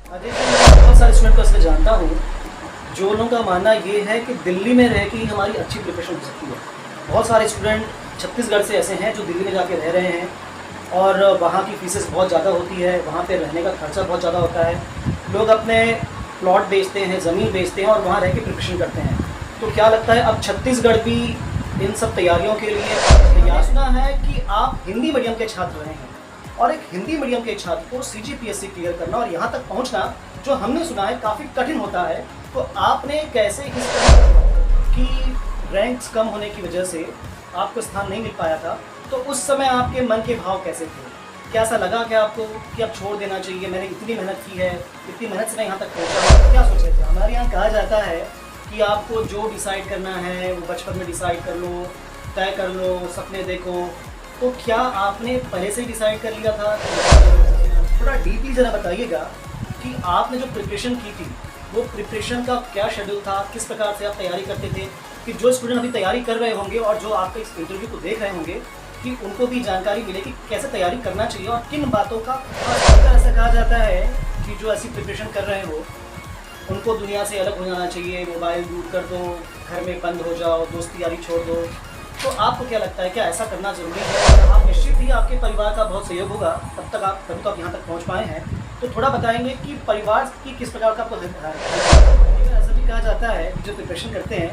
अजय जी, मैं बहुत सारे स्टूडेंट को इसलिए जानता हूँ जो लोगों का मानना ये है कि दिल्ली में रह के ही हमारी अच्छी प्रिपरेशन हो सकती है। बहुत सारे स्टूडेंट छत्तीसगढ़ से ऐसे हैं जो दिल्ली में जाके रह रहे हैं और वहाँ की फीसेस बहुत ज़्यादा होती है, वहाँ पे रहने का खर्चा बहुत ज़्यादा होता है। लोग अपने प्लॉट बेचते हैं, ज़मीन बेचते हैं और वहाँ रह के प्रिपरेशन करते हैं। तो क्या लगता है अब छत्तीसगढ़ भी इन सब तैयारियों के लिए तैयार? सुना है कि आप हिंदी मीडियम के छात्र रहे हैं और एक हिंदी मीडियम के छात्र को CGPSC क्लियर करना और यहाँ तक पहुँचना, जो हमने सुना है काफ़ी कठिन होता है। तो आपने कैसे इस तरह की रैंक्स कम होने की वजह से आपको स्थान नहीं मिल पाया था, तो उस समय आपके मन के भाव कैसे थे? क्या ऐसा लगा क्या आपको कि अब छोड़ देना चाहिए, मैंने इतनी मेहनत की है, इतनी मेहनत से मैं यहाँ तक पहुँचा हूँ, क्या सोच रहे थे? हमारे यहाँ कहा जाता है कि आपको जो डिसाइड करना है वो बचपन में डिसाइड कर लो, तय कर लो, सपने देखो। तो क्या आपने पहले से ही डिसाइड कर लिया था? थोड़ा डीपली ज़रा बताइएगा कि आपने जो प्रिपरेशन की थी वो प्रिपरेशन का क्या शेड्यूल था, किस प्रकार से आप तैयारी करते थे, कि जो स्टूडेंट अभी तैयारी कर रहे होंगे और जो आपके इस इंटरव्यू को देख रहे होंगे कि उनको भी जानकारी मिले कि कैसे तैयारी करना चाहिए और किन बातों का। ऐसा कहा जाता है कि जो ऐसी प्रिपरेशन कर रहे हो उनको दुनिया से अलग हो जाना चाहिए, मोबाइल दूर कर दो, घर में बंद हो जाओ, दोस्ती यारी छोड़ दो। तो आपको क्या लगता है, क्या ऐसा करना ज़रूरी है? आप निश्चित ही आपके परिवार का बहुत सहयोग होगा, तभी तो आप यहाँ तक पहुँच पाए हैं। तो थोड़ा बताएंगे कि परिवार की किस प्रकार का आपको ऐसा भी कहा जाता है जो प्रिपरेशन करते हैं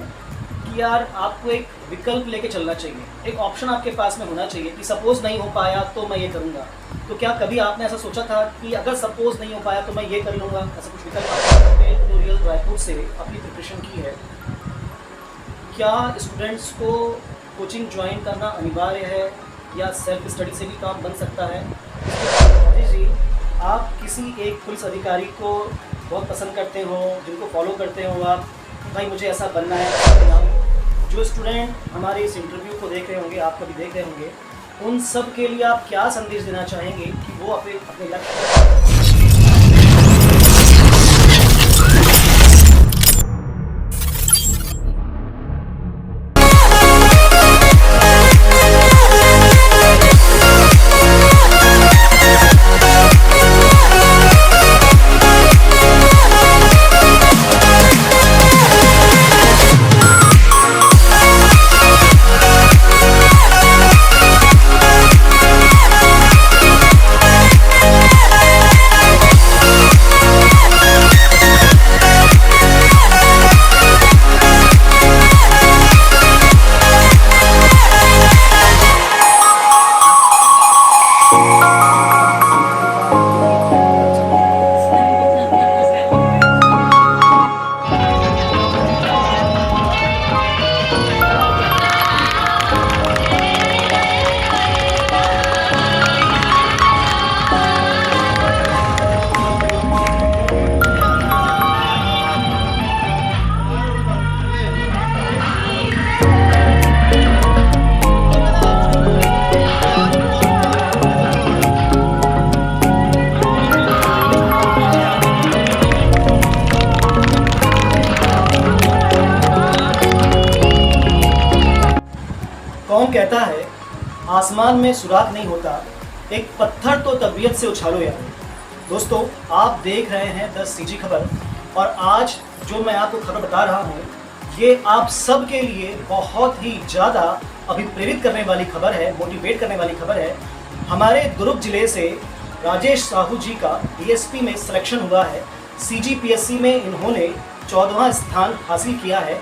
कि यार आपको एक विकल्प लेके चलना चाहिए, एक ऑप्शन आपके पास में होना चाहिए कि सपोज़ नहीं हो पाया तो मैं ये करूँगा। तो क्या कभी आपने ऐसा सोचा था कि अगर सपोज़ नहीं हो पाया तो मैं ये कर लूँगा, ऐसा कुछ विकल्प? ट्यूटोरियल रायपुर से अपनी प्रिपरेशन की है, क्या स्टूडेंट्स को कोचिंग ज्वाइन करना अनिवार्य है या सेल्फ स्टडी से भी काम बन सकता है? जी, आप किसी एक पुलिस अधिकारी को बहुत पसंद करते हो, जिनको फॉलो करते हो आप, भाई मुझे ऐसा बनना है। जो स्टूडेंट हमारे इस इंटरव्यू को देख रहे होंगे, आप कभी देख रहे होंगे, उन सब के लिए आप क्या संदेश देना चाहेंगे कि वो अपने लक्ष्य। कौन कहता है आसमान में सुराग नहीं होता, एक पत्थर तो तबीयत से उछालो यार। दोस्तों, आप देख रहे हैं 10 CG खबर और आज जो मैं आपको खबर बता रहा हूँ ये आप सब के लिए बहुत ही ज़्यादा अभिप्रेरित करने वाली खबर है, मोटिवेट करने वाली खबर है। हमारे दुर्ग जिले से राजेश साहू जी का DSP में सिलेक्शन हुआ है। CGPSC में इन्होंने 14वां स्थान हासिल किया है।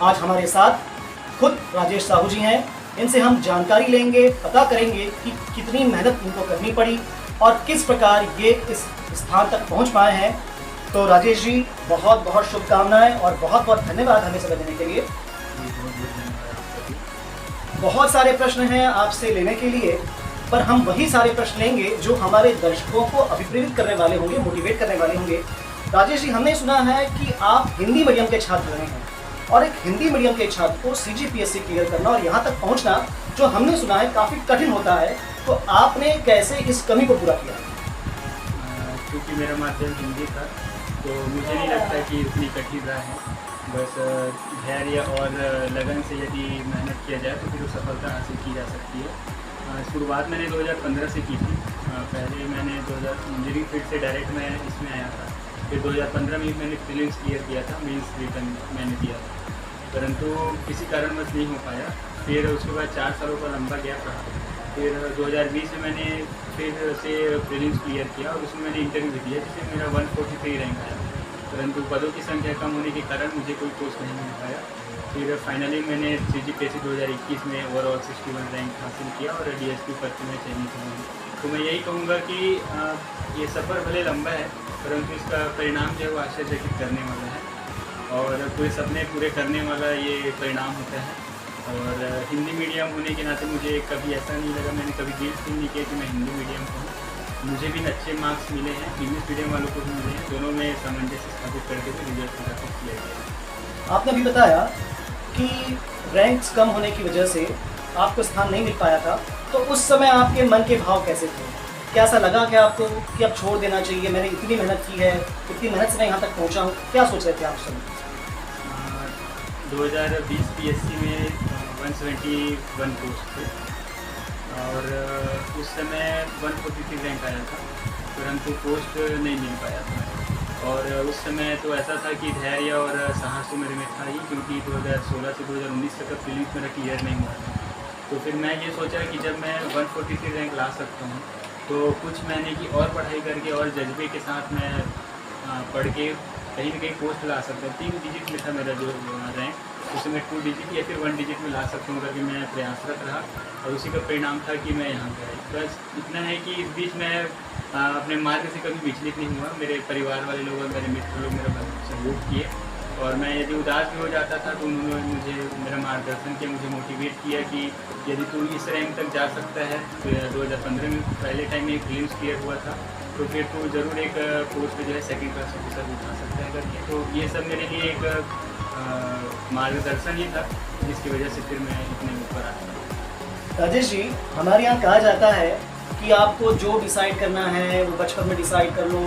आज हमारे साथ खुद राजेश साहू जी हैं, इनसे हम जानकारी लेंगे, पता करेंगे कि कितनी मेहनत इनको करनी पड़ी और किस प्रकार ये इस स्थान तक पहुंच पाए हैं। तो राजेश जी, बहुत बहुत शुभकामनाएं और बहुत बहुत धन्यवाद हमें समय देने के लिए। बहुत सारे प्रश्न हैं आपसे लेने के लिए, पर हम वही सारे प्रश्न लेंगे जो हमारे दर्शकों को अभिप्रेरित करने वाले होंगे, मोटिवेट करने वाले होंगे। राजेश जी, हमने सुना है कि आप हिंदी मीडियम के छात्र रहे हैं और एक हिंदी मीडियम के छात्र को CGPSC क्लियर करना और यहाँ तक पहुँचना, जो हमने सुना है काफ़ी कठिन होता है। तो आपने कैसे इस कमी को पूरा किया? क्योंकि मेरा माध्यम हिंदी था तो मुझे नहीं लगता कि उतनी कठिन रहा है। बस धैर्य और लगन से यदि मेहनत किया जाए तो फिर वो सफलता हासिल की जा सकती है। शुरुआत मैंने 2015 से की थी। पहले मैंने 2000 इंजीनियरिंग फील्ड से डायरेक्ट मैं इसमें आया था फिर 2015 में मैंने प्रीलिम्स क्लियर किया था, मेंस रिटर्न मैंने दिया था, परंतु किसी कारणवश नहीं हो पाया। फिर उसके बाद 4 सालों का लंबा गैप रहा। फिर 2020 में मैंने फिर से प्रीलिम्स क्लियर किया और उसमें मैंने इंटरव्यू भी दिया, जिसमें मेरा 143 रैंक आया, परंतु पदों की संख्या कम होने के कारण मुझे कोई पोस्ट नहीं मिल पाया। फिर फाइनली मैंने CGPSC 2021 में ओवरऑल 61 रैंक हासिल किया और DSP पद में चयनित हुआ। तो मैं यही कहूँगा कि ये सफ़र भले लंबा है, परंतु इसका परिणाम जो है वो आश्चर्यचकित करने वाला है और पूरे सपने पूरे करने वाला ये परिणाम होता है। और हिंदी मीडियम होने के नाते मुझे कभी ऐसा नहीं लगा, मैंने कभी गिल्ट फील नहीं किया कि मैं हिंदी मीडियम का हूँ। मुझे भी अच्छे मार्क्स मिले हैं, इंग्लिश मीडियम वालों को भी मिले हैं, दोनों में सामंजस्य स्थापित करके भी रिजल्ट प्राप्त किया गया। आपने अभी बताया कि रैंक्स कम होने की वजह से आपको स्थान नहीं मिल पाया था, तो उस समय आपके मन के भाव कैसे थे? क्या ऐसा लगा कि आपको कि अब छोड़ देना चाहिए, मैंने इतनी मेहनत की है, इतनी मेहनत से मैं यहाँ तक पहुँचा हूँ, क्या सोच रहे थे आप सब? 2020 PSC में 171 पोस्ट थे और उस समय 143 रैंक आया था, परंतु पोस्ट नहीं मिल पाया था। और उस समय तो ऐसा था कि धैर्य और साहस तो मेरे में था ही, क्योंकि 2016 से 2019 तक का प्रीलिम्स मेरा क्लियर नहीं हुआ था। तो फिर मैं ये सोचा कि जब मैं 143 रैंक ला सकता हूँ तो कुछ महीने की और पढ़ाई करके और जज्बे के साथ मैं पढ़ के कहीं न कहीं पोस्ट ला सकता हूँ। 3 डिजिट में था मेरा जो रैंक, उसे मैं 2 डिजिट या फिर 1 डिजिट में ला सकता हूँ करके मैं प्रयासरत रहा और उसी का परिणाम था कि मैं यहाँ पे आई। बस इतना है कि इस बीच मैं अपने मार्ग से कभी विचलित नहीं हुआ। मेरे परिवार वाले लोग और मेरे मित्र लोग मेरा सहयोग किए और मैं यदि उदास भी हो जाता था तो उन्होंने मुझे मेरा मार्गदर्शन किया, मुझे मोटिवेट किया कि यदि तू इस रैंक तक जा सकता है, तो 2015 में पहले टाइम में प्रीलिम्स क्लियर हुआ था, तो फिर तू ज़रूर एक पोस्ट जो है सेकंड क्लास ऑफिसर उठा सकता है करके। तो ये सब मेरे लिए एक मार्गदर्शन ही था, जिसकी वजह से फिर मैं इतने ऊपर आया। राजेश जी, हमारे यहाँ कहा जाता है कि आपको जो डिसाइड करना है वो बचपन में डिसाइड कर लो,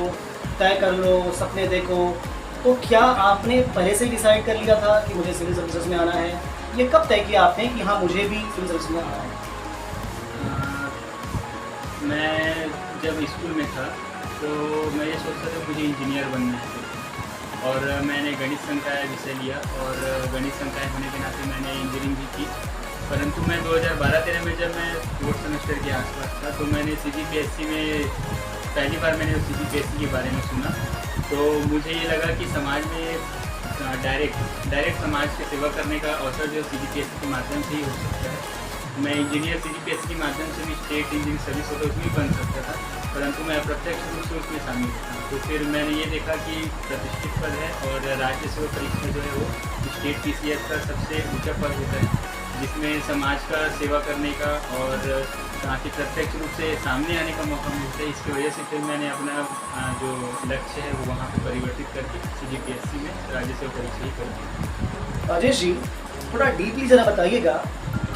तय कर लो, सपने देखो। तो क्या आपने पहले से ही डिसाइड कर लिया था कि मुझे सिविल सर्विसेज में आना है? ये कब तय किया आपने कि हाँ मुझे भी सिविल सर्विस में आना है? मैं जब स्कूल में था तो मैं ये सोचता था मुझे इंजीनियर बनना है और मैंने गणित संकाय विषय लिया और गणित संकाय होने के नाते मैंने इंजीनियरिंग भी की। परंतु मैं 2012-13 में जब मैं 4th सेमेस्टर के आसपास था तो मैंने CGPSC में पहली बार मैंने CGPSC के बारे में सुना, तो मुझे ये लगा कि समाज में डायरेक्ट समाज की सेवा करने का अवसर जो CGPSC के माध्यम से ही हो सकता है। मैं इंजीनियर CGPSC के माध्यम से भी स्टेट इंजीनियरिंग सर्विस होता उसमें भी बन सकता था, परंतु मैं अप्रत्यक्ष रूप से उसमें शामिल था। तो फिर मैंने ये देखा कि प्रतिष्ठित पद है और राज्य सेवा परीक्षा जो है वो स्टेट PCS का सबसे ऊँचा पद होता है, जिसमें समाज का सेवा करने का और ताकि प्रत्यक्ष रूप से सामने आने का मौका मिलता है। इसकी वजह से फिर मैंने अपना जो लक्ष्य है वो वहाँ पर परिवर्तित करके CGPSC में राज्य सेवा परीक्षा ही कर दी। राजेश जी, थोड़ा डीपली ज़रा बताइएगा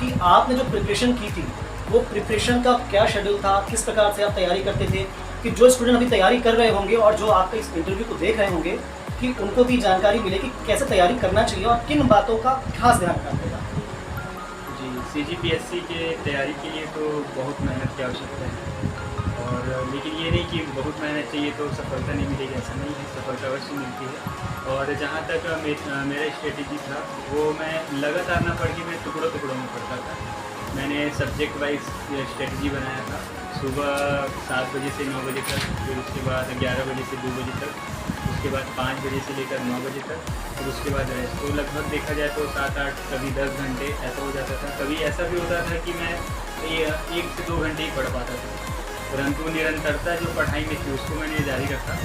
कि आपने जो प्रिपरेशन की थी वो प्रिपरेशन का क्या शेड्यूल था, किस प्रकार से आप तैयारी करते थे, कि जो स्टूडेंट अभी तैयारी कर रहे होंगे और जो आपका इस इंटरव्यू को देख रहे होंगे कि उनको भी जानकारी मिले कि कैसे तैयारी करना चाहिए और किन बातों का खास ध्यान रखना पड़ेगा। जी, CGPSC के तैयारी के लिए तो बहुत मेहनत की आवश्यकता है और लेकिन ये नहीं कि बहुत मेहनत चाहिए तो सफलता नहीं मिलेगी, ऐसा नहीं है, सफलता अवश्य मिलती है। और जहाँ तक मेरा स्ट्रेटेजी था वो मैं लगातार ना पढ़ के मैं टुकड़ों में पढ़ता था। मैंने सब्जेक्ट वाइज स्ट्रेटजी बनाया था, सुबह 7 बजे से 9 बजे तक, फिर उसके बाद 11 बजे से 2 बजे तक, उसके बाद 5 बजे से लेकर 9 बजे तक, फिर उसके बाद रेस्ट। तो लगभग देखा जाए तो 7-8 कभी 10 घंटे ऐसा हो जाता था। कभी ऐसा भी होता था कि मैं 1 से 2 घंटे ही पढ़ पाता था, परंतु निरंतरता जो पढ़ाई में थी उसको मैंने जारी रखा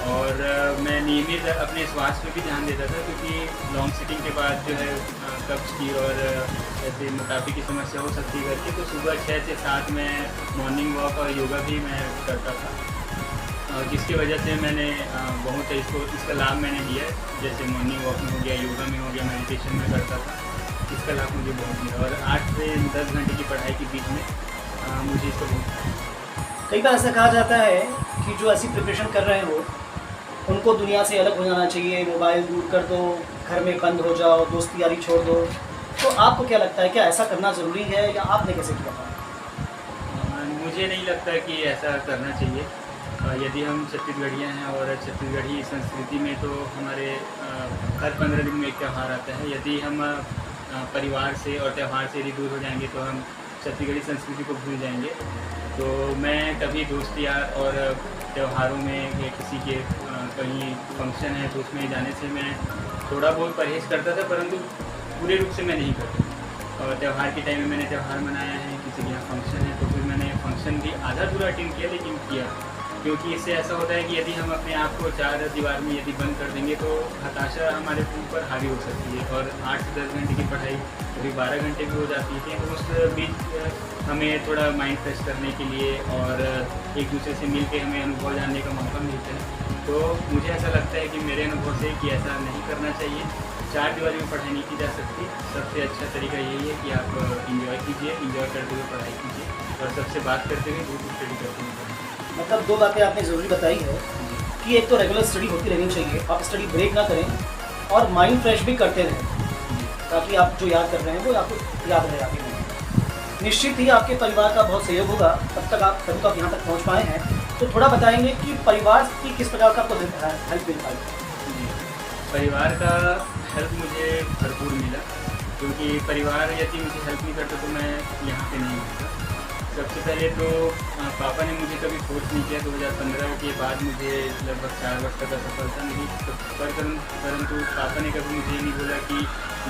और मैं नियमित अपने स्वास्थ्य पर भी ध्यान देता था, क्योंकि लॉन्ग सिटिंग के बाद जो है कब्ज की और ऐसे मोटापे की समस्या हो सकती है करके, तो सुबह 6 से 7 में मॉर्निंग वॉक और योगा भी मैं करता था, और जिसकी वजह से मैंने बहुत इसका लाभ मैंने लिया। जैसे मॉर्निंग वॉक में हो गया, योगा में हो गया, मेडिटेशन में करता था, इसका लाभ मुझे बहुत मिला। और 8 से 10 घंटे की पढ़ाई के बीच में मुझे इसका बहुत। कई बार ऐसा कहा जाता है कि जो ऐसी प्रिपरेशन कर रहे हो उनको दुनिया से अलग हो जाना चाहिए, मोबाइल दूर कर दो, घर में बंद हो जाओ, दोस्ती यारी छोड़ दो। तो आपको क्या लगता है, क्या ऐसा करना ज़रूरी है या आपने कैसे किया था? मुझे नहीं लगता कि ऐसा करना चाहिए, यदि हम छत्तीसगढ़िया हैं और छत्तीसगढ़ी संस्कृति में तो हमारे हर 15 दिन में एक त्यौहार आता है। यदि हम परिवार से और त्यौहार से यदि दूर हो जाएंगे तो हम छत्तीसगढ़ी संस्कृति को भूल जाएंगे। तो मैं कभी दोस्त यार और त्योहारों में या किसी के कहीं फंक्शन है तो उसमें जाने से मैं थोड़ा बहुत परहेज़ करता था, परंतु पूरे रूप से मैं नहीं करता। और त्यौहार के टाइम में मैंने त्यौहार मनाया है, किसी के यहाँ फंक्शन है तो फिर मैंने फंक्शन भी आधा पूरा अटेंड किया, लेकिन किया, क्योंकि इससे ऐसा होता है कि यदि हम अपने आप को 4 दीवार में यदि बंद कर देंगे तो हताशा हमारे ऊपर हावी हो सकती है। और 8 से 10 घंटे की पढ़ाई कभी 12 घंटे भी हो जाती है। तो उस बीच हमें थोड़ा माइंड फ्रेश करने के लिए और एक दूसरे से मिल के हमें अनुभव जानने का मौका मिलता है। तो मुझे ऐसा लगता है कि मेरे अनुभव से कि ऐसा नहीं करना चाहिए। 4 दीवारी में पढ़ाई नहीं की जा सकती। सबसे अच्छा तरीका यही है कि आप इंजॉय कीजिए, इंजॉय करते हुए पढ़ाई कीजिए और सबसे बात करते हुए ग्रुप स्टडी करते हुए पढ़ाई। मतलब 2 बातें आपने ज़रूरी बताई है कि एक तो रेगुलर स्टडी होती रहनी चाहिए, आप स्टडी ब्रेक ना करें और माइंड फ्रेश भी करते रहें ताकि आप जो याद कर रहे हैं वो आपको याद रहे आगे में। निश्चित ही आपके परिवार का बहुत सहयोग होगा, तब तक आप यहाँ तक पहुँच पाए हैं। तो थोड़ा बताएंगे कि परिवार की किस प्रकार का आपको हेल्प मिल पाई? परिवार का हेल्प मुझे भरपूर मिला, क्योंकि परिवार यदि मुझे हेल्प नहीं करता तो मैं यहाँ पे नहीं होता। सबसे पहले तो पापा ने मुझे कभी फोर्स नहीं किया। 2015 के बाद मुझे लगभग 4 वर्ष तक सफलता नहीं, परंतु पापा ने कभी मुझे नहीं बोला कि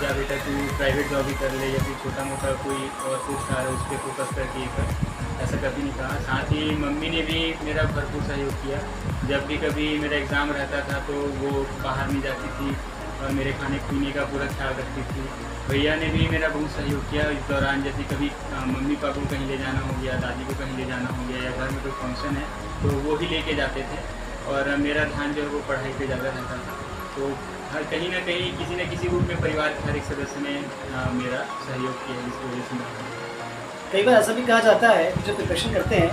जा बेटा तू प्राइवेट जॉब ही कर ले या फिर छोटा मोटा कोई और पोस्ट आ रहा है उस पर फोकस करके कर, ऐसा कभी नहीं कहा। साथ ही मम्मी ने भी मेरा भरपूर सहयोग किया। जब भी कभी मेरा एग्ज़ाम रहता था तो वो बाहर नहीं जाती थी और मेरे खाने पीने का पूरा ख्याल रखती थी। भैया ने भी मेरा बहुत सहयोग किया इस दौरान। जैसे कभी मम्मी पापा को कहीं ले जाना हो गया, दादी को कहीं ले जाना हो गया या घर में कोई फंक्शन है तो वो ही लेके जाते थे और मेरा ध्यान जो है वो पढ़ाई पे ज़्यादा रहता था। तो हर कहीं ना कहीं किसी न किसी रूप में परिवार के हर एक सदस्य ने मेरा सहयोग किया, जिसकी वजह से मैं। कई बार ऐसा भी कहा जाता है कि जो प्रिपरेशन करते हैं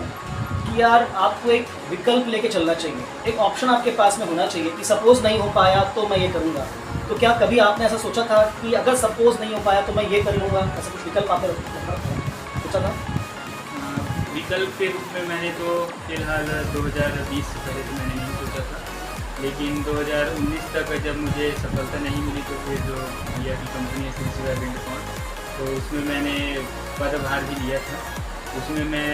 कि यार आपको एक विकल्प लेके चलना चाहिए, एक ऑप्शन आपके पास में होना चाहिए कि सपोज़ नहीं हो पाया तो मैं ये करूँगा। तो क्या कभी आपने ऐसा सोचा था कि अगर सपोज़ नहीं हो पाया तो मैं ये कर लूँगा? ऐसा कुछ विकल्प आपने सोचा था? विकल्प के रूप में मैंने तो फिलहाल 2020 से पहले तो मैंने नहीं सोचा था, लेकिन 2019 तक जब मुझे सफलता नहीं मिली तो फिर जो भैया की कंपनी है सिलसिला विंडकॉन, तो उसमें मैंने पदभार भी लिया था। उसमें मैं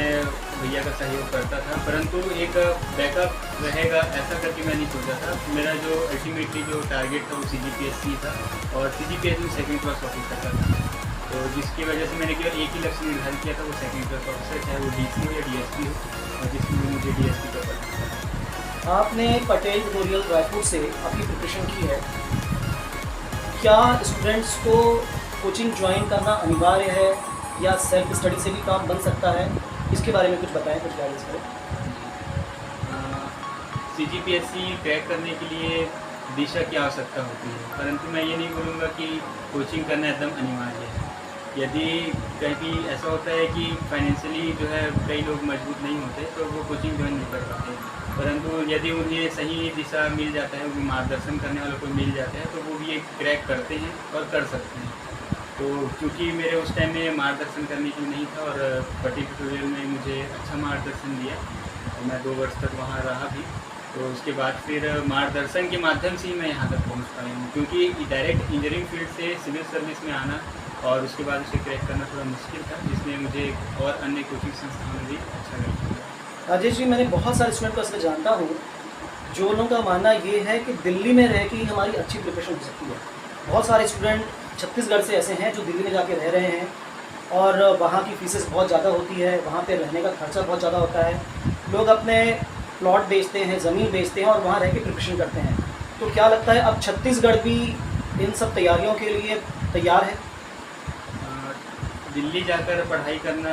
भैया का सहयोग करता था, परंतु एक बैकअप रहेगा ऐसा करके मैं नहीं सोचा था। मेरा जो अल्टीमेटली जो टारगेट था वो CGPSC था और CGPSC में 2nd क्लास ऑफिसर का था। तो जिसकी वजह से मैंने केवल एक ही लक्ष्य निर्धारित किया था, वो 2nd क्लास ऑफिसर, चाहे वो DC हो या DSP हो, और जिसमें मुझे DSP का पद था। आपने पटेल ट्यूटोरियल रायपुर से अपनी प्रिपरेशन की है। क्या स्टूडेंट्स को कोचिंग ज्वाइन करना अनिवार्य है या सेल्फ स्टडी से भी काम बन सकता है? इसके बारे में कुछ बताएं, कुछ गाइडेंस करें। CGPSC क्रैक करने के लिए दिशा की आवश्यकता होती है, परंतु मैं ये नहीं बोलूँगा कि कोचिंग करना एकदम अनिवार्य है। यदि कहीं ऐसा होता है कि फाइनेंशियली जो है कई लोग मजबूत नहीं होते तो वो कोचिंग ज्वाइन नहीं कर पाते, परंतु यदि उन्हें सही दिशा मिल जाता है, उन्हें मार्गदर्शन करने वालों को मिल जाता है तो वो भी एक क्रैक करते हैं और कर सकते हैं। तो क्योंकि मेरे उस टाइम में मार्गदर्शन करने की नहीं था और पटेल ट्यूटोरियल में मुझे अच्छा मार्गदर्शन दिया और मैं 2 वर्ष तक वहाँ रहा भी। तो उसके बाद फिर मार्गदर्शन के माध्यम से ही मैं यहाँ तक पहुँच पाया हूँ, क्योंकि डायरेक्ट इंजीनियरिंग फील्ड से सिविल सर्विस में आना और उसके बाद उसे क्रैक करना थोड़ा मुश्किल था, जिसमें मुझे और अन्य कोचिंग संस्थानों में भी अच्छा लगता है। राजेश जी, मैंने बहुत सारे स्टूडेंट को इसलिए जानता हूँ जो लोगों का मानना ये है कि दिल्ली में रह के ही हमारी अच्छी प्रिपरेशन हो सकती है। बहुत सारे स्टूडेंट छत्तीसगढ़ से ऐसे हैं जो दिल्ली में जाके रह रहे हैं और वहाँ की फीसेस बहुत ज़्यादा होती है, वहाँ पे रहने का खर्चा बहुत ज़्यादा होता है। लोग अपने प्लॉट बेचते हैं, ज़मीन बेचते हैं और वहाँ रह के प्रिपरेशन करते हैं। तो क्या लगता है अब छत्तीसगढ़ भी इन सब तैयारियों के लिए तैयार है? दिल्ली जाकर पढ़ाई करना,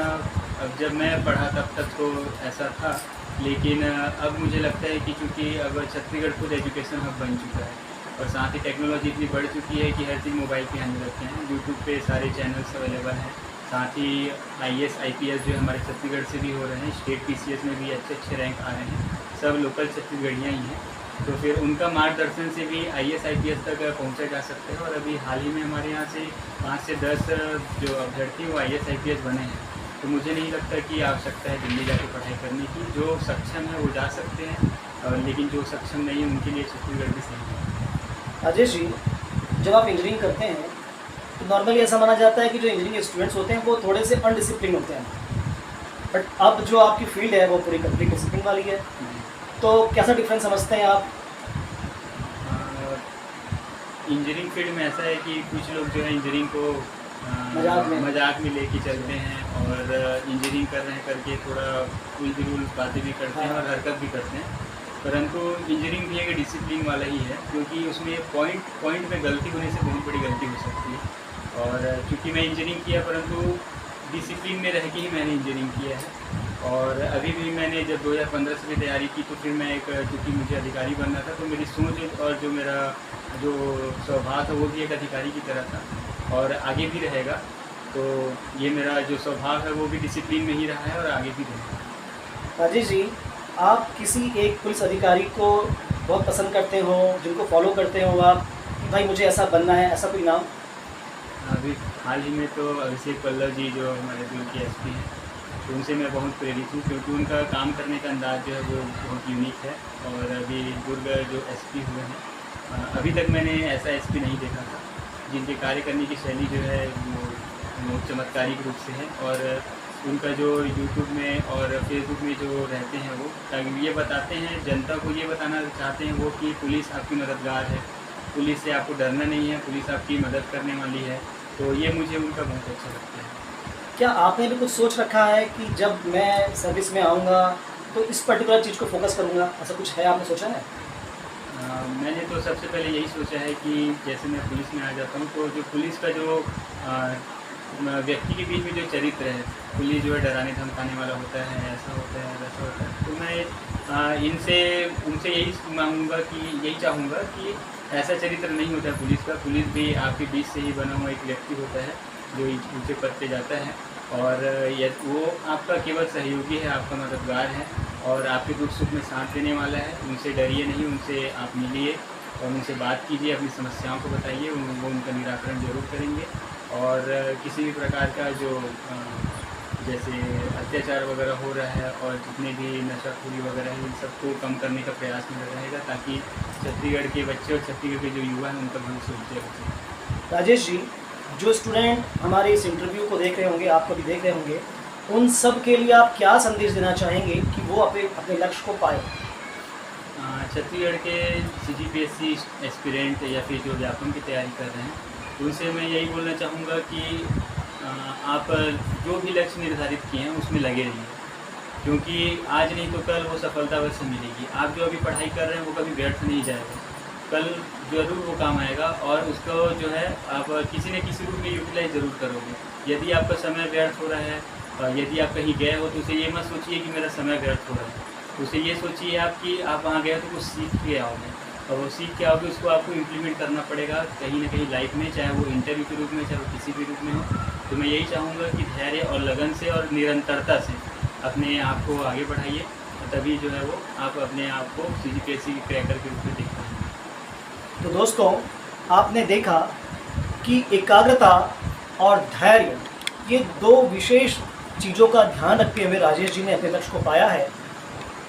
अब जब मैं पढ़ा तब तक तो ऐसा था, लेकिन अब मुझे लगता है कि चूँकि अब छत्तीसगढ़ खुद एजुकेशन हब बन चुका है और साथ ही टेक्नोलॉजी इतनी बढ़ चुकी है कि हर चीज़ मोबाइल के आने लगते हैं। यूट्यूब पे सारे चैनल्स अवेलेबल हैं। साथ ही IAS IPS जो हमारे छत्तीसगढ़ से भी हो रहे हैं, स्टेट PCS में भी अच्छे रैंक आ रहे हैं, सब लोकल छत्तीसगढ़ियाँ ही हैं। तो फिर उनका मार्गदर्शन से भी IAS IPS तक पहुँचा जा सकता है। और अभी हाल ही में हमारे यहाँ से 5 से 10 जो अभ्यर्थी वो IAS IPS बने हैं। तो मुझे नहीं लगता कि आवश्यकता है दिल्ली जाके पढ़ाई करने की। जो सक्षम है वो जा सकते हैं, लेकिन जो सक्षम नहीं है उनके लिए छत्तीसगढ़ भी सही है। राजेश जी, जब आप इंजीनियरिंग करते हैं तो नॉर्मली ऐसा माना जाता है कि जो इंजीनियरिंग स्टूडेंट्स होते हैं वो थोड़े से अनडिसिप्लिन होते हैं, बट अब जो आपकी फील्ड है वो पूरी कंप्लीट डिसिप्लिन वाली है, तो कैसा डिफरेंस समझते हैं आप? इंजीनियरिंग फील्ड में ऐसा है कि कुछ लोग जो है इंजीनियरिंग को मजाक में लेके चलते हैं और इंजीनियरिंग कर रहे हैं करके थोड़ा उल बातें भी करते हैं और हरकत भी करते हैं। परंतु इंजीनियरिंग भी एक डिसिप्लिन वाला ही है, क्योंकि उसमें पॉइंट में गलती होने से बहुत बड़ी गलती हो सकती है। और चूँकि मैं इंजीनियरिंग किया, परंतु डिसिप्लिन में रह के ही मैंने इंजीनियरिंग किया है। और अभी भी मैंने जब 2015 से भी तैयारी की तो फिर मैं चूँकि मुझे अधिकारी बनना था, तो मेरी सोच और जो मेरा जो स्वभाव था वो भी एक अधिकारी की तरह था और आगे भी रहेगा। तो ये मेरा जो स्वभाव है वो भी डिसिप्लिन में ही रहा है और आगे भी रहेगा। राजेश जी, आप किसी एक पुलिस अधिकारी को बहुत पसंद करते हो, जिनको फॉलो करते हो आप कि भाई मुझे ऐसा बनना है, ऐसा कोई नाम? अभी हाल ही में तो अभिषेक पल्लव जी जो हमारे दुर्ग के एसपी हैं, तो उनसे मैं बहुत प्रेरित हूँ, क्योंकि उनका काम करने का अंदाज़ जो है वो बहुत यूनिक है। और अभी दुर्ग जो एसपी हुए हैं, अभी तक मैंने ऐसा एसपी नहीं देखा था जिनके कार्य करने की शैली जो है वो चमत्कारिक रूप से है। और उनका जो यूट्यूब में और फेसबुक में जो रहते हैं वो ताकि ये बताते हैं, जनता को ये बताना चाहते हैं वो कि पुलिस आपकी मददगार है, पुलिस से आपको डरना नहीं है, पुलिस आपकी मदद करने वाली है। तो ये मुझे उनका बहुत अच्छा लगता है। क्या आपने भी कुछ सोच रखा है कि जब मैं सर्विस में आऊँगा तो इस पर्टिकुलर चीज़ को फोकस करूँगा, ऐसा कुछ है, आपने सोचा है? मैंने तो सबसे पहले यही सोचा है कि जैसे मैं पुलिस में आ जाता हूँ तो जो पुलिस का जो व्यक्ति के बीच में जो चरित्र है, पुलिस जो है डराने धमकाने वाला होता है, ऐसा होता है वैसा होता है, तो मैं उनसे यही मांगूंगा कि यही चाहूँगा कि ऐसा चरित्र नहीं होता है पुलिस का। पुलिस भी आपके बीच से ही बना हुआ एक व्यक्ति होता है जो ऊँचे पद पे जाता है और वो आपका केवल सहयोगी है, आपका मददगार है और आपके दुख सुख में साथ देने वाला है। उनसे डरिए नहीं, उनसे आप मिलिए और उनसे बात कीजिए, अपनी समस्याओं को बताइए, वो उनका निराकरण जरूर करेंगे। और किसी भी प्रकार का जो जैसे अत्याचार वगैरह हो रहा है और जितने भी नशाखोरी वगैरह है, इन सबको कम करने का प्रयास में रहेगा, ताकि छत्तीसगढ़ के बच्चे और छत्तीसगढ़ के जो युवा हैं उनका भविष्य उज्जवल हो सके। राजेश जी, जो स्टूडेंट हमारे इस इंटरव्यू को देख रहे होंगे, आपको भी देख रहे होंगे, उन सब के लिए आप क्या संदेश देना चाहेंगे कि वो अपने लक्ष्य को पाए? छत्तीसगढ़ के CGPSC एस्पिरेंट या फिर जो व्यापम की तैयारी कर रहे हैं, उनसे मैं यही बोलना चाहूँगा कि आप जो भी लक्ष्य निर्धारित किए हैं उसमें लगे रहिए, क्योंकि आज नहीं तो कल वो सफलता अवश्य मिलेगी। आप जो अभी पढ़ाई कर रहे हैं वो कभी व्यर्थ नहीं जाएगा, कल जरूर वो काम आएगा और उसको जो है आप किसी न किसी रूप में यूटिलाइज ज़रूर करोगे। यदि आपका समय व्यर्थ हो रहा है और यदि आप कहीं गए हो तो उसे ये मत सोचिए कि मेरा समय व्यर्थ हो रहा है, उसे ये सोचिए आप कि आप वहाँ गए तो कुछ सीख के आओगे और वो सीख के आओगे उसको आपको इम्प्लीमेंट करना पड़ेगा कहीं ना कहीं लाइफ में, चाहे वो इंटरव्यू के रूप में, चाहे वो किसी भी रूप में हो। तो मैं यही चाहूँगा कि धैर्य और लगन से और निरंतरता से अपने आप को आगे बढ़ाइए और तभी जो है वो आप अपने आप को CGPSC के क्रैकर के रूप में देख पाएंगे। तो दोस्तों, आपने देखा कि एकाग्रता और धैर्य, ये दो विशेष चीज़ों का ध्यान रखते हुए राजेश जी ने अपने लक्ष्य को पाया है।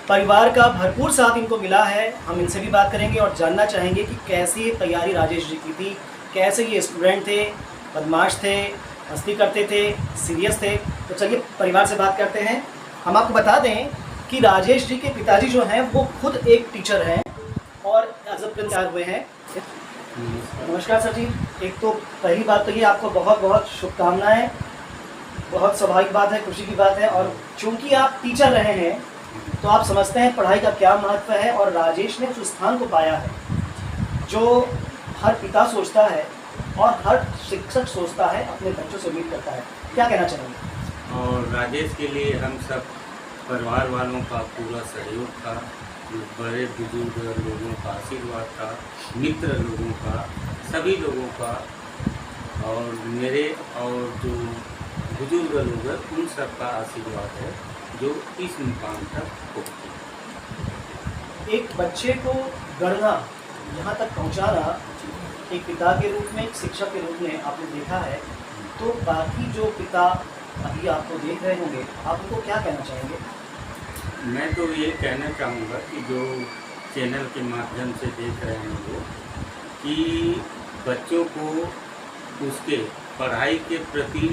परिवार का भरपूर साथ इनको मिला है। हम इनसे भी बात करेंगे और जानना चाहेंगे कि कैसी तैयारी राजेश जी की थी, कैसे ये स्टूडेंट थे, बदमाश थे, मस्ती करते थे, सीरियस थे। तो चलिए परिवार से बात करते हैं। हम आपको बता दें कि राजेश जी के पिताजी जो हैं वो खुद एक टीचर हैं और एज अ प्रिंसिपल हुए हैं। नमस्कार सर जी। एक तो पहली बात तो ये, आपको बहुत बहुत शुभकामनाएं। बहुत स्वाभाविक बात है, खुशी की बात है। और चूंकि आप टीचर रहे हैं तो आप समझते हैं पढ़ाई का क्या महत्व है और राजेश ने उस स्थान को पाया है जो हर पिता सोचता है और हर शिक्षक सोचता है, अपने बच्चों से उम्मीद करता है। क्या कहना चाहेंगे? और राजेश के लिए हम सब परिवार वालों का पूरा सहयोग था, बड़े बुजुर्ग लोगों का आशीर्वाद था, मित्र लोगों का, सभी लोगों का, और मेरे और जो बुजुर्ग लोग हैं उन सब का आशीर्वाद है जो इस मुकाम तक पहुँचे। एक बच्चे को गढ़ना, यहाँ तक पहुँचाना, एक पिता के रूप में, एक शिक्षक के रूप में आपने देखा है, तो बाकी जो पिता अभी आपको देख रहे होंगे, आप उनको क्या कहना चाहेंगे? मैं तो ये कहना चाहूँगा कि जो चैनल के माध्यम से देख रहे हैं वो, कि बच्चों को उसके पढ़ाई के प्रति,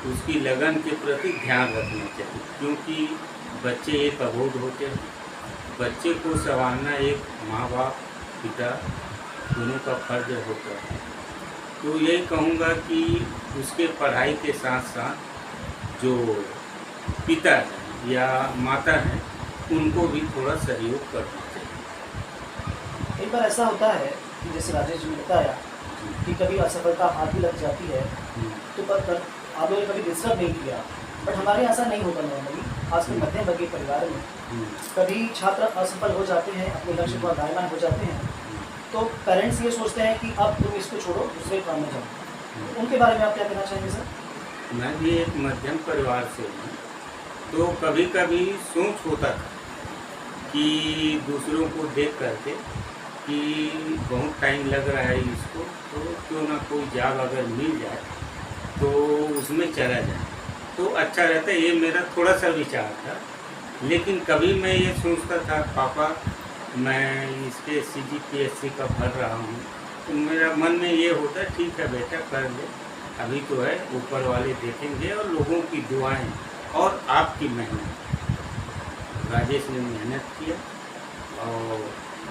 उसकी लगन के प्रति ध्यान रखना चाहिए, क्योंकि बच्चे एक अबोध होते हैं। बच्चे को संभालना एक माँ बाप पिता दोनों का फर्ज होता है। तो यही कहूँगा कि उसके पढ़ाई के साथ साथ जो पिता है या माता है उनको भी थोड़ा सहयोग करना चाहिए। एक बार ऐसा होता है कि जैसे राजेश जी ने बताया कि कभी असफलता हाथ भी लग जाती है, तो पर आप लोगों ने कभी डिस्टर्ब नहीं किया, बट हमारे यहाँ ऐसा नहीं होता नॉर्मली, खासकर मध्यम वर्गीय परिवार में। कभी छात्र असफल हो जाते हैं, अपने लक्ष्य पर दायमान हो जाते हैं, तो पेरेंट्स ये सोचते हैं कि अब तुम इसको छोड़ो, दूसरे काम में जाओ। उनके बारे में आप क्या कहना चाहेंगे सर? मैं भी एक मध्यम परिवार से हूँ, तो कभी कभी सोच होता था कि दूसरों को देख करके कि बहुत टाइम लग रहा है इसको, तो क्यों ना कोई जॉब अगर मिल जाए तो उसमें चला जाए तो अच्छा रहता है। ये मेरा थोड़ा सा विचार था, लेकिन कभी मैं ये सोचता था पापा मैं इसके CGPSC का भर रहा हूँ, तो मेरा मन में ये होता है ठीक है बेटा कर ले, अभी तो है, ऊपर वाले देखेंगे, और लोगों की दुआएं और आपकी मेहनत। राजेश ने मेहनत किया और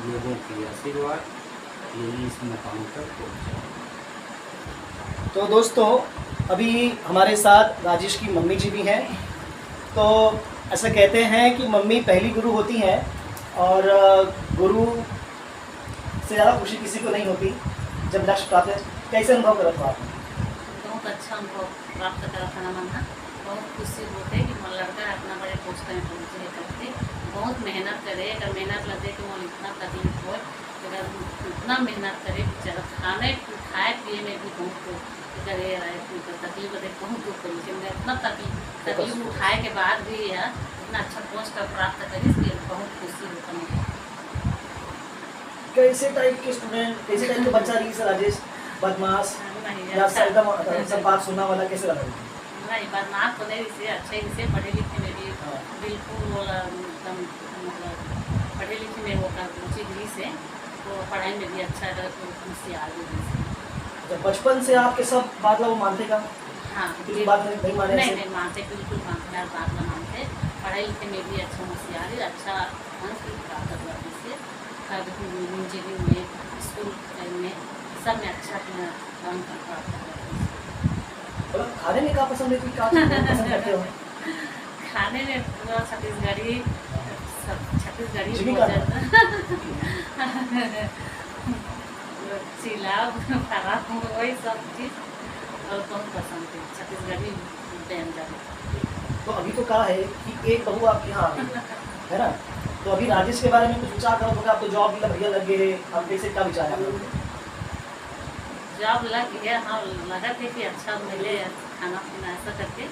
लोगों की आशीर्वाद यही इस मुकाम तक पहुँचा। तो दोस्तों, अभी हमारे साथ राजेश की मम्मी जी भी हैं। तो ऐसा कहते हैं कि मम्मी पहली गुरु होती हैं, और गुरु से ज़्यादा खुशी किसी को नहीं होती जब लक्ष्य प्राप्त है। कैसे अनुभव करा था आपने? बहुत अच्छा अनुभव प्राप्त करा था मन्ना। बहुत खुशी होते कि मन लड़का अपना बड़े पोस्ट में पहुँचे करके बहुत मेहनत करे। अगर मेहनत लगे तो वो इतना तकलीफ हो, अगर इतना मेहनत करे खाए पिए में भी बहुत करे तकलीफ होते, बहुत दुख करी, लेकिन इतना तकलीफ उठाए के बाद भी इतना अच्छा पोस्ट प्राप्त करी, इसलिए बहुत खुशी होता मुझे। कैसे टाइप के स्टूडेंट, कैसे टाइप के बच्चा रही सर राजेश? बदमाश या एकदम सब बात सुनने वाला, कैसे लगा? नहीं, बदमाश तो नहीं, इसे अच्छे से पढ़े लिखे में भी बिल्कुल एकदम मतलब पढ़े लिखे में वो रुचि गृह से, तो पढ़ाई में भी अच्छा होशियार भी। जब बचपन से आपके सब बात वो मानते का? हाँ, बात नहीं माने? नहीं मानते, बिल्कुल मानते, हर बात में मानते। पढ़ाई लिखे में भी अच्छा होशियार, अच्छा अंक प्राप्त हुआ से, इंजीनियरिंग में, स्कूल में, सब में अच्छा अंक प्राप्त हुआ। खाने में क्या पसंद है, क्या पसंद करते हो? खाने में पूरा छत्तीसगढ़ी चिला खराब वही सब चीज़ और बहुत पसंद है, छत्तीसगढ़ी व्यंजन। तो अभी तो कहा है कि एक बहू आपके यहाँ आ गई है ना, तो अभी राजेश के बारे में कुछ विचार करो तो आपको जॉब भी बढ़िया लगे, आप कैसे क्या विचार है? जॉब लग गया, हाँ लगा थे कि अच्छा मिले खाना पीना ऐसा करके,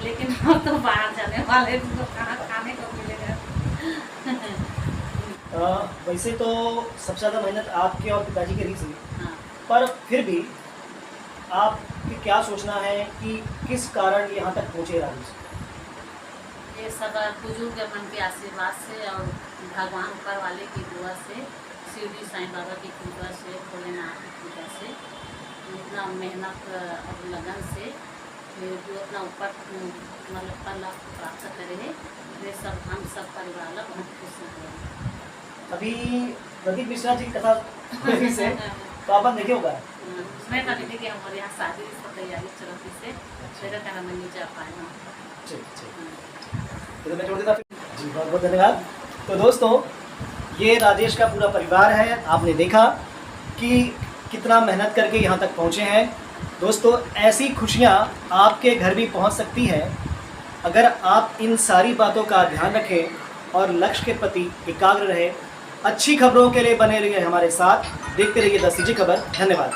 लेकिन हम तो बाहर जाने वाले तो कहाँ खाने को मिलेगा। वैसे तो सबसे ज़्यादा मेहनत आपके और पिताजी की रही थी, हाँ। पर फिर भी आपकी क्या सोचना है कि किस कारण यहाँ तक पहुँचे राजेश? ये सब बुजुर्ग मन के आशीर्वाद से और भगवान ऊपर वाले की दुआ से, शिरडी साईं बाबा की कृपा से, भोलेनाथ की कृपा से, इतना मेहनत और लगन से जो अपना ऊपर मतलब फल प्राप्त करे है, ये सब हम सब परिवार ला बहुत खुश हैं। अभी प्रदीप मिश्रा जी की कथा से तो आप देखे होगा, उसमें कभी थी कि हमारे यहाँ शादी की तैयारी चलती से मेरा कहना मैं नहीं जा पाया। तो मैं छोड़ देता जी, बहुत बहुत धन्यवाद। तो दोस्तों, ये राजेश का पूरा परिवार है, आपने देखा कि कितना मेहनत करके यहाँ तक पहुँचे हैं। दोस्तों, ऐसी खुशियाँ आपके घर भी पहुँच सकती हैं अगर आप इन सारी बातों का ध्यान रखें और लक्ष्य के प्रति एकाग्र रहे। अच्छी खबरों के लिए बने रहिए हमारे साथ, देखते रहिए 10 CG खबर। धन्यवाद।